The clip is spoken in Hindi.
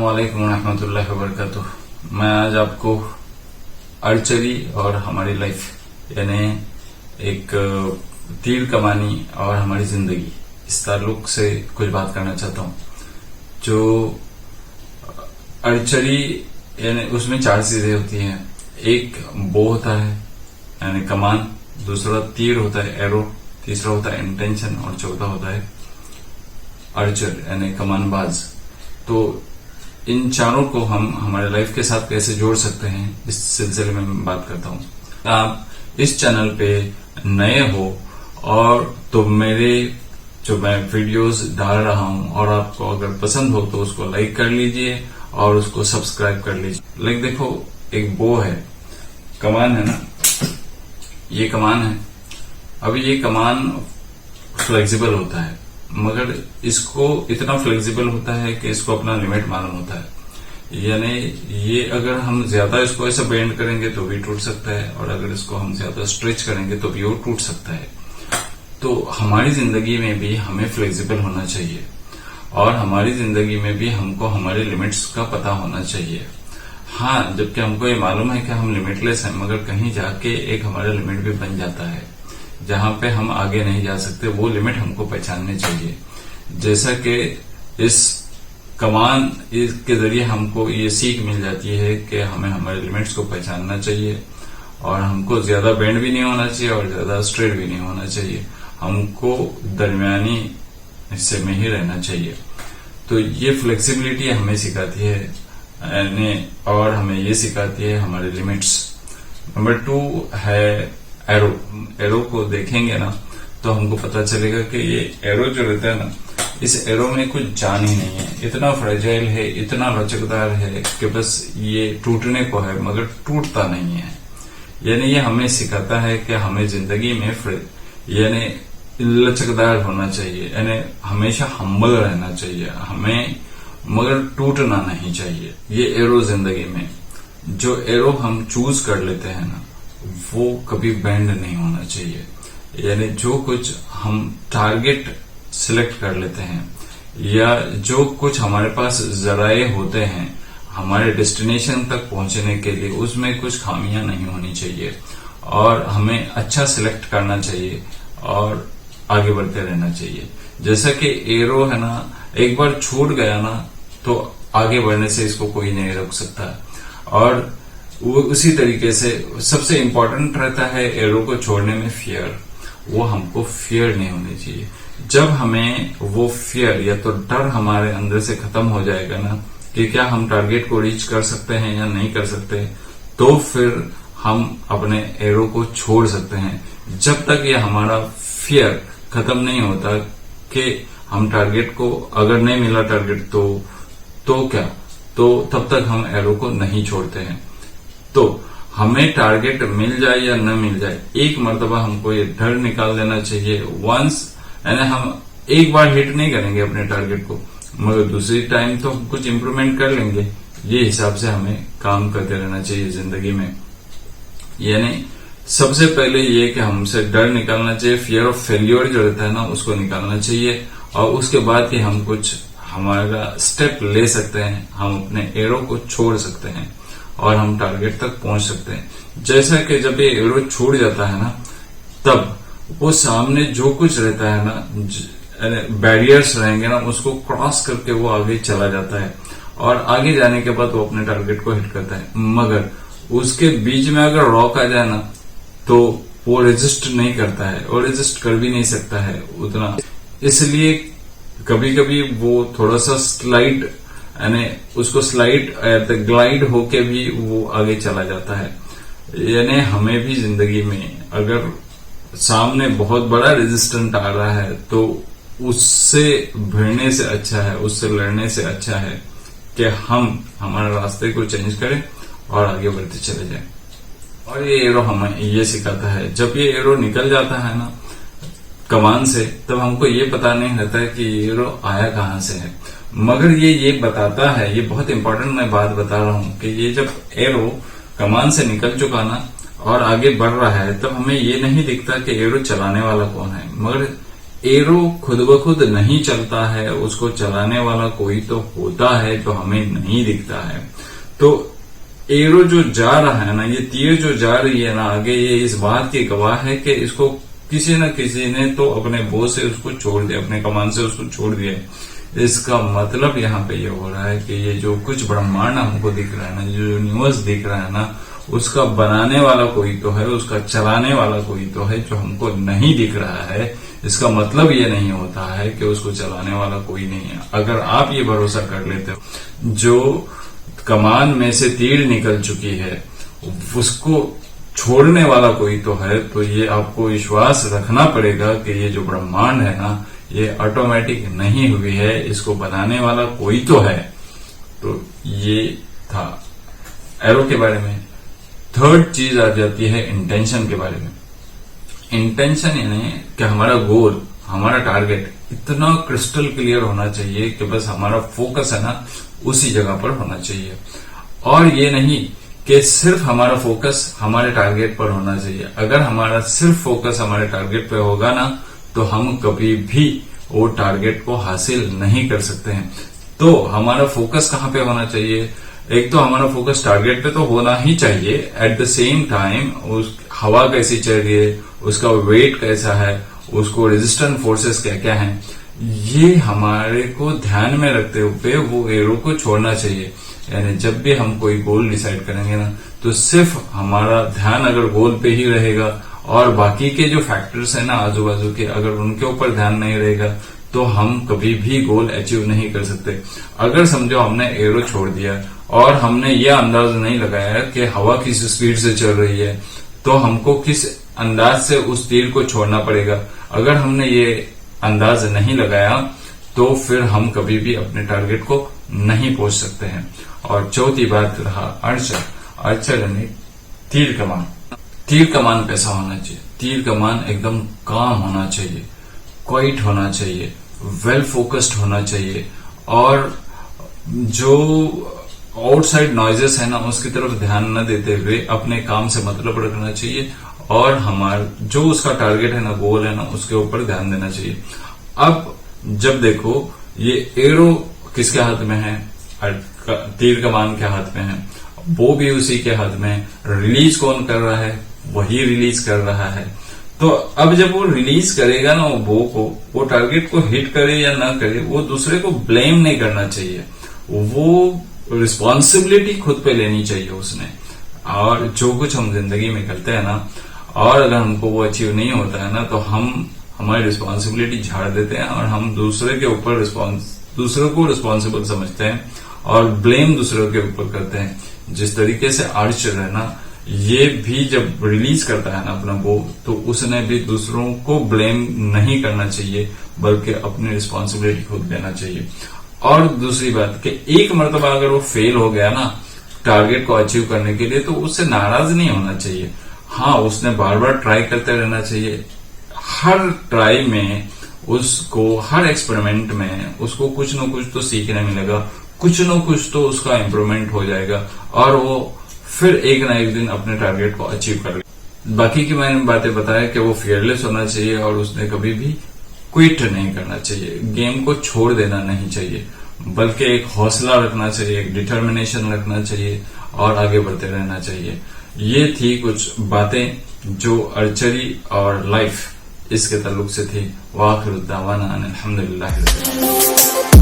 अस्सलामुअलैकुम रहमतुल्लाहि व बरकातुहू। मैं आज आपको आर्चरी और हमारी लाइफ यानी एक तीर कमानी और हमारी जिंदगी इस ताल्लुक से कुछ बात करना चाहता हूँ। जो आर्चरी यानी उसमें 4 चीजें होती हैं। एक बो होता है यानी कमान, दूसरा तीर होता है एरो, तीसरा होता है इंटेंशन और चौथा होता है आर्चर यानी कमानबाज। तो इन चारों को हम हमारे लाइफ के साथ कैसे जोड़ सकते हैं इस सिलसिले में मैं बात करता हूँ। आप इस चैनल पे नए हो और तो मेरे जो मैं वीडियोस डाल रहा हूँ और आपको अगर पसंद हो तो उसको लाइक कर लीजिए और उसको सब्सक्राइब कर लीजिए। लाइक देखो, एक बो है, कमान है ना, ये कमान है। अब ये कमान फ्लेक्सिबल होता है मगर इसको इतना फ्लेक्सिबल होता है कि इसको अपना लिमिट मालूम होता है। यानी ये अगर हम ज्यादा इसको ऐसा बेंड करेंगे तो भी टूट सकता है और अगर इसको हम ज्यादा स्ट्रेच करेंगे तो भी वो टूट सकता है। तो हमारी जिंदगी में भी हमें फ्लेक्सिबल होना चाहिए और हमारी जिंदगी में भी हमको हमारे लिमिट्स का पता होना चाहिए। हाँ, जबकि हमको ये मालूम है कि हम लिमिटलेस हैं मगर कहीं जाके एक हमारा लिमिट भी बन जाता है जहां पे हम आगे नहीं जा सकते। वो लिमिट हमको पहचाननी चाहिए। जैसा कि इस कमान के जरिए हमको ये सीख मिल जाती है कि हमें हमारे लिमिट्स को पहचानना चाहिए और हमको ज्यादा बेंड भी नहीं होना चाहिए और ज्यादा स्ट्रेट भी नहीं होना चाहिए। हमको दरमियानी हिस्से में ही रहना चाहिए। तो ये फ्लेक्सिबिलिटी हमें सिखाती है और हमें ये सिखाती है हमारे लिमिट्स। नंबर 2 है एरो। एरो को देखेंगे ना तो हमको पता चलेगा कि ये एरो जो रहता है ना, इस एरो में कुछ जान ही नहीं है। इतना फ्रेजाइल है, इतना लचकदार है कि बस ये टूटने को है मगर टूटता नहीं है। यानी ये हमें सिखाता है कि हमें जिंदगी में यानी लचकदार होना चाहिए, यानी हमेशा हम्बल रहना चाहिए हमें, मगर टूटना नहीं चाहिए। ये एरो जिंदगी में जो एरो हम चूज कर लेते हैं ना, वो कभी बेंड नहीं होना चाहिए। यानी जो कुछ हम टारगेट सिलेक्ट कर लेते हैं या जो कुछ हमारे पास जराए होते हैं हमारे डेस्टिनेशन तक पहुंचने के लिए, उसमें कुछ खामियां नहीं होनी चाहिए और हमें अच्छा सिलेक्ट करना चाहिए और आगे बढ़ते रहना चाहिए। जैसा कि एरो है ना, एक बार छूट गया ना तो आगे बढ़ने से इसको कोई नहीं रोक सकता। और वो उसी तरीके से सबसे इम्पोर्टेंट रहता है एरो को छोड़ने में फियर। वो हमको फियर नहीं होनी चाहिए। जब हमें वो फियर या तो डर हमारे अंदर से खत्म हो जाएगा ना कि क्या हम टारगेट को रीच कर सकते हैं या नहीं कर सकते, तो फिर हम अपने एरो को छोड़ सकते हैं। जब तक ये हमारा फियर खत्म नहीं होता कि हम टारगेट को अगर नहीं मिला टारगेट तो क्या, तो तब तक हम एरो को नहीं छोड़ते हैं। तो हमें टारगेट मिल जाए या न मिल जाए, एक मर्तबा हमको ये डर निकाल देना चाहिए। वंस यानी हम एक बार हिट नहीं करेंगे अपने टारगेट को मगर दूसरी टाइम तो हम कुछ इम्प्रूवमेंट कर लेंगे। ये हिसाब से हमें काम करते रहना चाहिए जिंदगी में। यानी सबसे पहले ये कि हमसे डर निकालना चाहिए, फियर ऑफ फेल्योर जो रहता है ना उसको निकालना चाहिए और उसके बाद ही हम कुछ हमारा स्टेप ले सकते हैं। हम अपने एरो को छोड़ सकते हैं और हम टारगेट तक पहुंच सकते हैं। जैसा कि जब ये एरो छूट जाता है ना, तब वो सामने जो कुछ रहता है ना, बैरियर्स रहेंगे ना, उसको क्रॉस करके वो आगे चला जाता है और आगे जाने के बाद वो अपने टारगेट को हिट करता है। मगर उसके बीच में अगर रॉक आ जाए ना तो वो रेजिस्ट नहीं करता है और रेजिस्ट कर भी नहीं सकता है उतना। इसलिए कभी कभी वो थोड़ा सा स्लाइड यानी उसको स्लाइड ग्लाइड होके भी वो आगे चला जाता है। यानी हमें भी जिंदगी में अगर सामने बहुत बड़ा रेजिस्टेंट आ रहा है तो उससे भिड़ने से अच्छा है, उससे लड़ने से अच्छा है कि हम हमारे रास्ते को चेंज करें और आगे बढ़ते चले जाएं। और ये एरो हमें ये सिखाता है, जब ये एरो निकल जाता है ना कमान से, तब हमको ये पता नहीं रहता है कि ये एरो आया कहां से है, मगर ये बताता है। ये बहुत इंपॉर्टेंट मैं बात बता रहा हूं कि ये जब एरो कमान से निकल चुका ना और आगे बढ़ रहा है, तब हमें ये नहीं दिखता कि एरो चलाने वाला कौन है, मगर एरो खुद ब खुद नहीं चलता है, उसको चलाने वाला कोई तो होता है जो हमें नहीं दिखता है। तो एरो जो जा रहा है ना, ये तीर जो जा रही है ना आगे, ये इस बात की गवाह है कि इसको किसी न किसी ने तो अपने बो से उसको छोड़ दिया, अपने कमान से उसको छोड़ दिया। इसका मतलब यहाँ पे ये हो रहा है कि ये जो कुछ ब्रह्मांड हमको दिख रहा है ना, जो यूनिवर्स दिख रहा है ना, उसका बनाने वाला कोई तो है, उसका चलाने वाला कोई तो है जो हमको नहीं दिख रहा है। इसका मतलब ये नहीं होता है कि उसको चलाने वाला कोई नहीं है। अगर आप ये भरोसा कर लेते हो, जो कमान में से तीर निकल चुकी है उसको छोड़ने वाला कोई तो है, तो ये आपको विश्वास रखना पड़ेगा कि ये जो ब्रह्मांड है ना, ये ऑटोमेटिक नहीं हुई है, इसको बनाने वाला कोई तो है। तो ये था एरो के बारे में। थर्ड चीज आ जाती है इंटेंशन के बारे में। इंटेंशन यानी कि हमारा गोल, हमारा टारगेट इतना क्रिस्टल क्लियर होना चाहिए कि बस हमारा फोकस है ना उसी जगह पर होना चाहिए। और ये नहीं कि सिर्फ हमारा फोकस हमारे टारगेट पर होना चाहिए। अगर हमारा सिर्फ फोकस हमारे टारगेट पे होगा ना, तो हम कभी भी वो टारगेट को हासिल नहीं कर सकते हैं। तो हमारा फोकस कहाँ पे होना चाहिए? एक तो हमारा फोकस टारगेट पे तो होना ही चाहिए, एट द सेम टाइम उस हवा कैसी चल रही है, उसका वेट कैसा है, उसको रेजिस्टेंट फोर्सेस क्या क्या हैं, ये हमारे को ध्यान में रखते हुए वो एरो को छोड़ना चाहिए। यानी जब भी हम कोई गोल डिसाइड करेंगे ना, तो सिर्फ हमारा ध्यान अगर गोल पे ही रहेगा और बाकी के जो फैक्टर्स है ना आजू बाजू के, अगर उनके ऊपर ध्यान नहीं रहेगा तो हम कभी भी गोल अचीव नहीं कर सकते। अगर समझो हमने एरो छोड़ दिया और हमने ये अंदाज नहीं लगाया कि हवा किस स्पीड से चल रही है, तो हमको किस अंदाज से उस तीर को छोड़ना पड़ेगा। अगर हमने ये अंदाज नहीं लगाया तो फिर हम कभी भी अपने टारगेट को नहीं पहुंच सकते हैं। और चौथी बात रहा आर्चर। आर्चर यानी तीर कमान। तीर कमान कैसा होना चाहिए? तीर कमान एकदम काम होना चाहिए, क्वाइट होना चाहिए, वेल फोकस्ड होना चाहिए, और जो आउटसाइड नॉइजेस है ना उसकी तरफ ध्यान न देते हुए अपने काम से मतलब रखना चाहिए, और हमारा जो उसका टारगेट है ना, गोल है ना, उसके ऊपर ध्यान देना चाहिए। अब जब देखो ये एरो किसके हाथ में है? तीर कमान के हाथ में है, वो भी उसी के हाथ में है। रिलीज कौन कर रहा है? वही रिलीज कर रहा है। तो अब जब वो रिलीज करेगा ना वो बो को, वो टारगेट को हिट करे या ना करे, वो दूसरे को ब्लेम नहीं करना चाहिए, वो रिस्पॉन्सिबिलिटी खुद पे लेनी चाहिए उसने। और जो कुछ हम जिंदगी में करते हैं ना, और अगर हमको वो अचीव नहीं होता है ना, तो हम हमारी रिस्पॉन्सिबिलिटी झाड़ देते हैं और हम दूसरे के ऊपर दूसरों को रिस्पॉन्सिबल समझते हैं और ब्लेम दूसरों के ऊपर करते हैं। जिस तरीके से आर्चर है ना, ये भी जब रिलीज करता है ना अपना बो, तो उसने भी दूसरों को ब्लेम नहीं करना चाहिए, बल्कि अपनी रिस्पॉन्सिबिलिटी खुद लेना चाहिए। और दूसरी बात कि एक मर्तबा अगर वो फेल हो गया ना टारगेट को अचीव करने के लिए, तो उससे नाराज नहीं होना चाहिए। हाँ, उसने बार बार ट्राई करते रहना चाहिए। हर ट्राई में उसको, हर एक्सपेरिमेंट में उसको कुछ न कुछ तो सीखने मिलेगा, कुछ न कुछ तो उसका इम्प्रूवमेंट हो जाएगा, और वो फिर एक ना एक दिन अपने टारगेट को अचीव कर लेगा। बाकी की मैंने बातें बताया कि वो फियरलेस होना चाहिए और उसने कभी भी क्विट नहीं करना चाहिए, गेम को छोड़ देना नहीं चाहिए, बल्कि एक हौसला रखना चाहिए, एक डिटर्मिनेशन रखना चाहिए और आगे बढ़ते रहना चाहिए। ये थी कुछ बातें जो आर्चरी और लाइफ इसके ताल्लुक से थी। वाखिर दावाना अनिल हम्दुलिल्लाह।